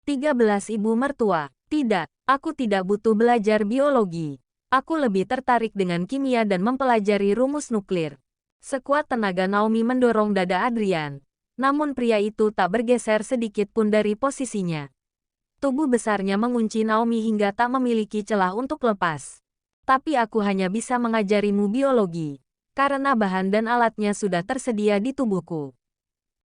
13 Ibu mertua. Tidak, aku tidak butuh belajar biologi. Aku lebih tertarik dengan kimia dan mempelajari rumus nuklir. Sekuat tenaga Naomi mendorong dada Adrian. Namun pria itu tak bergeser sedikit pun dari posisinya. Tubuh besarnya mengunci Naomi hingga tak memiliki celah untuk lepas. Tapi aku hanya bisa mengajarimu biologi. Karena bahan dan alatnya sudah tersedia di tubuhku.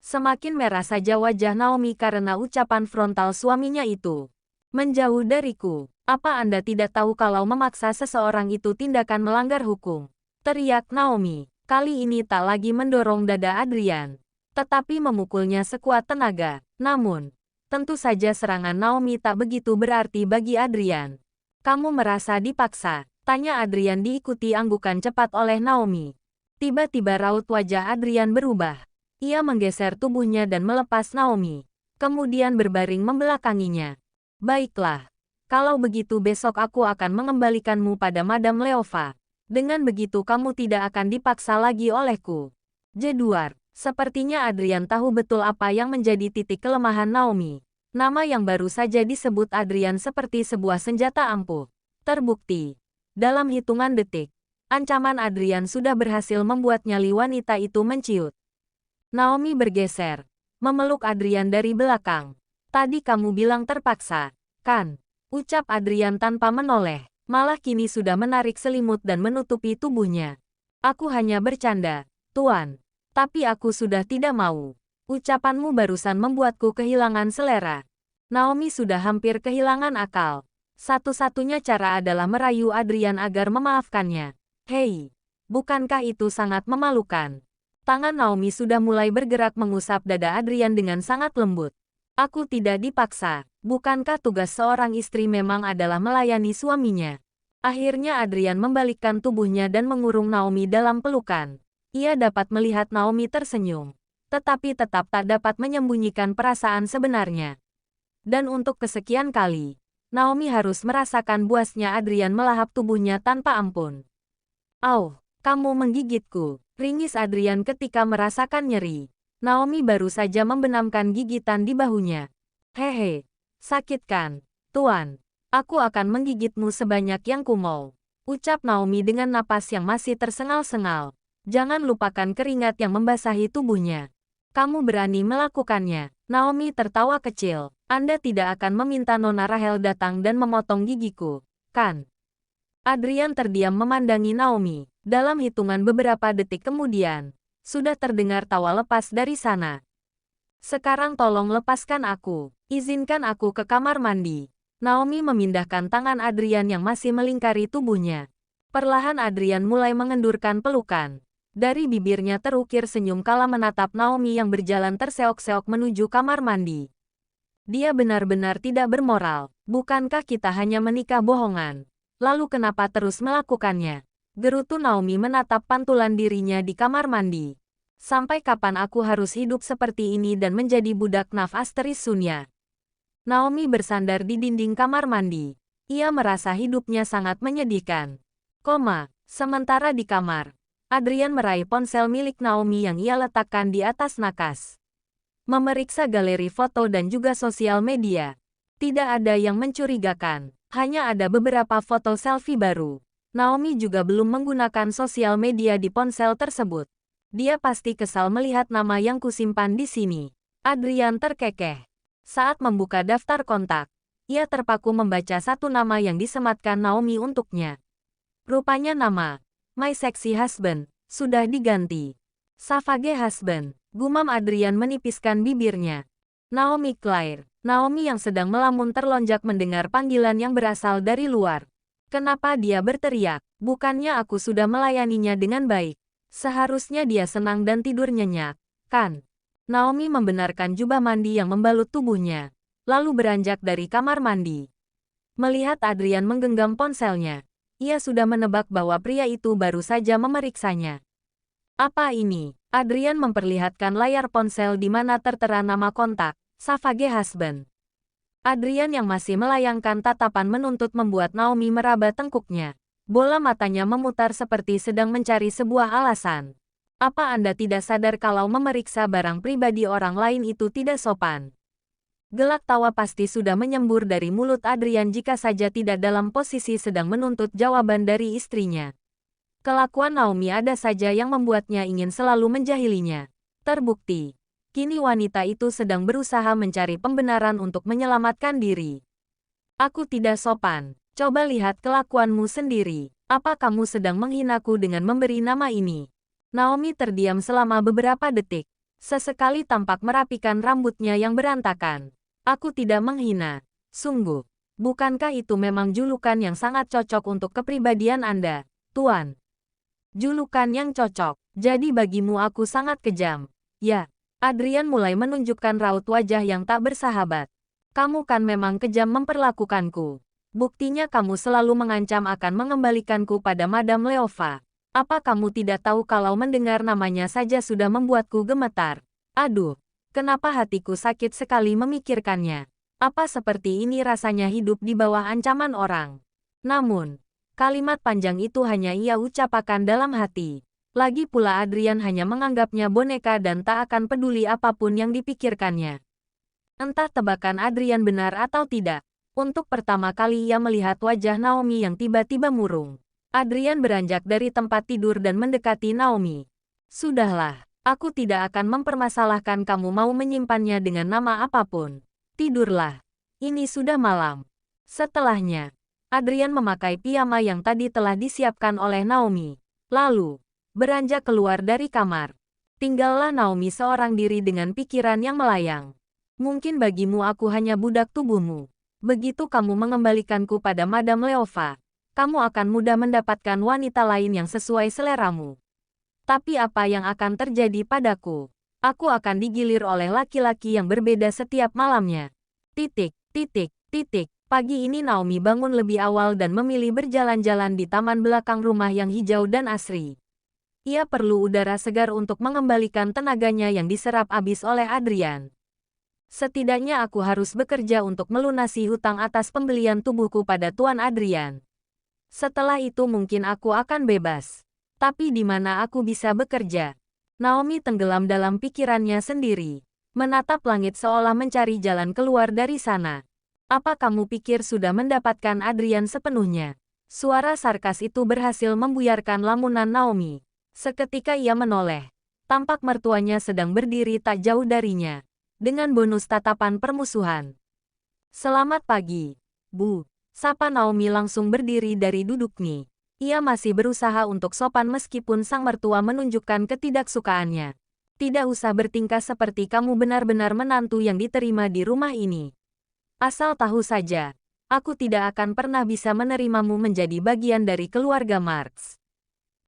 Semakin merah saja wajah Naomi karena ucapan frontal suaminya itu. Menjauh dariku, apa Anda tidak tahu kalau memaksa seseorang itu tindakan melanggar hukum? Teriak Naomi, kali ini tak lagi mendorong dada Adrian, tetapi memukulnya sekuat tenaga. Namun, tentu saja serangan Naomi tak begitu berarti bagi Adrian. Kamu merasa dipaksa? Tanya Adrian diikuti anggukan cepat oleh Naomi. Tiba-tiba raut wajah Adrian berubah. Ia menggeser tubuhnya dan melepas Naomi. Kemudian berbaring membelakanginya. Baiklah. Kalau begitu besok aku akan mengembalikanmu pada Madame Leova. Dengan begitu kamu tidak akan dipaksa lagi olehku. Jedward. Sepertinya Adrian tahu betul apa yang menjadi titik kelemahan Naomi. Nama yang baru saja disebut Adrian seperti sebuah senjata ampuh. Terbukti. Dalam hitungan detik, ancaman Adrian sudah berhasil membuat nyali wanita itu menciut. Naomi bergeser, memeluk Adrian dari belakang. Tadi kamu bilang terpaksa, kan? Ucap Adrian tanpa menoleh, malah kini sudah menarik selimut dan menutupi tubuhnya. Aku hanya bercanda, Tuan. Tapi aku sudah tidak mau. Ucapanmu barusan membuatku kehilangan selera. Naomi sudah hampir kehilangan akal. Satu-satunya cara adalah merayu Adrian agar memaafkannya. Hei, bukankah itu sangat memalukan? Tangan Naomi sudah mulai bergerak mengusap dada Adrian dengan sangat lembut. Aku tidak dipaksa. Bukankah tugas seorang istri memang adalah melayani suaminya? Akhirnya Adrian membalikkan tubuhnya dan mengurung Naomi dalam pelukan. Ia dapat melihat Naomi tersenyum, tetapi tetap tak dapat menyembunyikan perasaan sebenarnya. Dan untuk kesekian kali, Naomi harus merasakan buasnya Adrian melahap tubuhnya tanpa ampun. Au, kamu menggigitku. Ringis Adrian ketika merasakan nyeri. Naomi baru saja membenamkan gigitan di bahunya. Hehe, sakit kan, Tuan? Aku akan menggigitmu sebanyak yang kumau. Ucap Naomi dengan napas yang masih tersengal-sengal. Jangan lupakan keringat yang membasahi tubuhnya. Kamu berani melakukannya. Naomi tertawa kecil. Anda tidak akan meminta Nona Rahel datang dan memotong gigiku, kan? Adrian terdiam memandangi Naomi. Dalam hitungan beberapa detik kemudian, sudah terdengar tawa lepas dari sana. Sekarang tolong lepaskan aku. Izinkan aku ke kamar mandi. Naomi memindahkan tangan Adrian yang masih melingkari tubuhnya. Perlahan Adrian mulai mengendurkan pelukan. Dari bibirnya terukir senyum kala menatap Naomi yang berjalan terseok-seok menuju kamar mandi. Dia benar-benar tidak bermoral. Bukankah kita hanya menikah bohongan? Lalu kenapa terus melakukannya? Gerutu Naomi menatap pantulan dirinya di kamar mandi. Sampai kapan aku harus hidup seperti ini dan menjadi budak Naf Asteris Sunya? Naomi bersandar di dinding kamar mandi. Ia merasa hidupnya sangat menyedihkan. Sementara di kamar, Adrian meraih ponsel milik Naomi yang ia letakkan di atas nakas. Memeriksa galeri foto dan juga sosial media. Tidak ada yang mencurigakan, hanya ada beberapa foto selfie baru. Naomi juga belum menggunakan sosial media di ponsel tersebut. Dia pasti kesal melihat nama yang kusimpan di sini. Adrian terkekeh. Saat membuka daftar kontak, ia terpaku membaca satu nama yang disematkan Naomi untuknya. Rupanya nama, My Sexy Husband, sudah diganti. Savage Husband, gumam Adrian menipiskan bibirnya. Naomi Claire. Naomi yang sedang melamun terlonjak mendengar panggilan yang berasal dari luar. Kenapa dia berteriak? Bukannya aku sudah melayaninya dengan baik. Seharusnya dia senang dan tidur nyenyak, kan? Naomi membenarkan jubah mandi yang membalut tubuhnya, lalu beranjak dari kamar mandi. Melihat Adrian menggenggam ponselnya, ia sudah menebak bahwa pria itu baru saja memeriksanya. Apa ini? Adrian memperlihatkan layar ponsel di mana tertera nama kontak, Savage Husband. Adrian yang masih melayangkan tatapan menuntut membuat Naomi meraba tengkuknya. Bola matanya memutar seperti sedang mencari sebuah alasan. Apa Anda tidak sadar kalau memeriksa barang pribadi orang lain itu tidak sopan? Gelak tawa pasti sudah menyembur dari mulut Adrian jika saja tidak dalam posisi sedang menuntut jawaban dari istrinya. Kelakuan Naomi ada saja yang membuatnya ingin selalu menjahilinya. Terbukti, kini wanita itu sedang berusaha mencari pembenaran untuk menyelamatkan diri. Aku tidak sopan. Coba lihat kelakuanmu sendiri. Apa kamu sedang menghinaku dengan memberi nama ini? Naomi terdiam selama beberapa detik. Sesekali tampak merapikan rambutnya yang berantakan. Aku tidak menghina. Sungguh. Bukankah itu memang julukan yang sangat cocok untuk kepribadian Anda, Tuan? Julukan yang cocok. Jadi bagimu aku sangat kejam. Ya, Adrian mulai menunjukkan raut wajah yang tak bersahabat. Kamu kan memang kejam memperlakukanku. Buktinya kamu selalu mengancam akan mengembalikanku pada Madame Leova. Apa kamu tidak tahu kalau mendengar namanya saja sudah membuatku gemetar? Aduh. Kenapa hatiku sakit sekali memikirkannya? Apa seperti ini rasanya hidup di bawah ancaman orang? Namun, kalimat panjang itu hanya ia ucapkan dalam hati. Lagi pula Adrian hanya menganggapnya boneka dan tak akan peduli apapun yang dipikirkannya. Entah tebakan Adrian benar atau tidak. Untuk pertama kali ia melihat wajah Naomi yang tiba-tiba murung. Adrian beranjak dari tempat tidur dan mendekati Naomi. Sudahlah. Aku tidak akan mempermasalahkan kamu mau menyimpannya dengan nama apapun. Tidurlah. Ini sudah malam. Setelahnya, Adrian memakai piyama yang tadi telah disiapkan oleh Naomi. Lalu, beranjak keluar dari kamar. Tinggallah Naomi seorang diri dengan pikiran yang melayang. Mungkin bagimu aku hanya budak tubuhmu. Begitu kamu mengembalikanku pada Madame Leova, kamu akan mudah mendapatkan wanita lain yang sesuai seleramu. Tapi apa yang akan terjadi padaku? Aku akan digilir oleh laki-laki yang berbeda setiap malamnya. Titik. Pagi ini Naomi bangun lebih awal dan memilih berjalan-jalan di taman belakang rumah yang hijau dan asri. Ia perlu udara segar untuk mengembalikan tenaganya yang diserap habis oleh Adrian. Setidaknya aku harus bekerja untuk melunasi hutang atas pembelian tubuhku pada Tuan Adrian. Setelah itu mungkin aku akan bebas. Tapi di mana aku bisa bekerja? Naomi tenggelam dalam pikirannya sendiri. Menatap langit seolah mencari jalan keluar dari sana. Apa kamu pikir sudah mendapatkan Adrian sepenuhnya? Suara sarkas itu berhasil membuyarkan lamunan Naomi. Seketika ia menoleh. Tampak mertuanya sedang berdiri tak jauh darinya. Dengan bonus tatapan permusuhan. Selamat pagi, Bu. Sapa Naomi langsung berdiri dari duduknya. Ia masih berusaha untuk sopan meskipun sang mertua menunjukkan ketidaksukaannya. Tidak usah bertingkah seperti kamu benar-benar menantu yang diterima di rumah ini. Asal tahu saja, aku tidak akan pernah bisa menerimamu menjadi bagian dari keluarga Marx.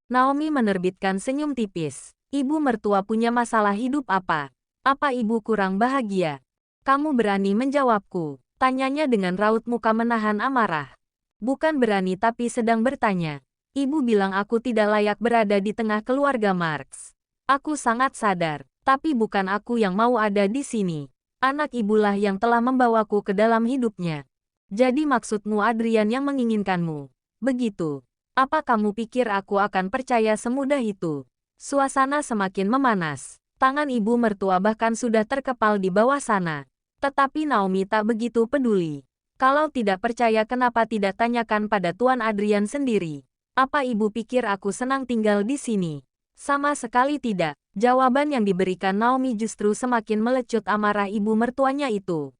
Naomi menerbitkan senyum tipis. Ibu mertua punya masalah hidup apa? Apa ibu kurang bahagia? Kamu berani menjawabku? Tanyanya dengan raut muka menahan amarah. Bukan berani tapi sedang bertanya. Ibu bilang aku tidak layak berada di tengah keluarga Marx. Aku sangat sadar, tapi bukan aku yang mau ada di sini. Anak ibulah yang telah membawaku ke dalam hidupnya. Jadi maksudmu Adrian yang menginginkanmu? Begitu. Apa kamu pikir aku akan percaya semudah itu? Suasana semakin memanas. Tangan ibu mertua bahkan sudah terkepal di bawah sana. Tetapi Naomi tak begitu peduli. Kalau tidak percaya kenapa tidak tanyakan pada Tuan Adrian sendiri? Apa ibu pikir aku senang tinggal di sini? Sama sekali tidak. Jawaban yang diberikan Naomi justru semakin melecut amarah ibu mertuanya itu.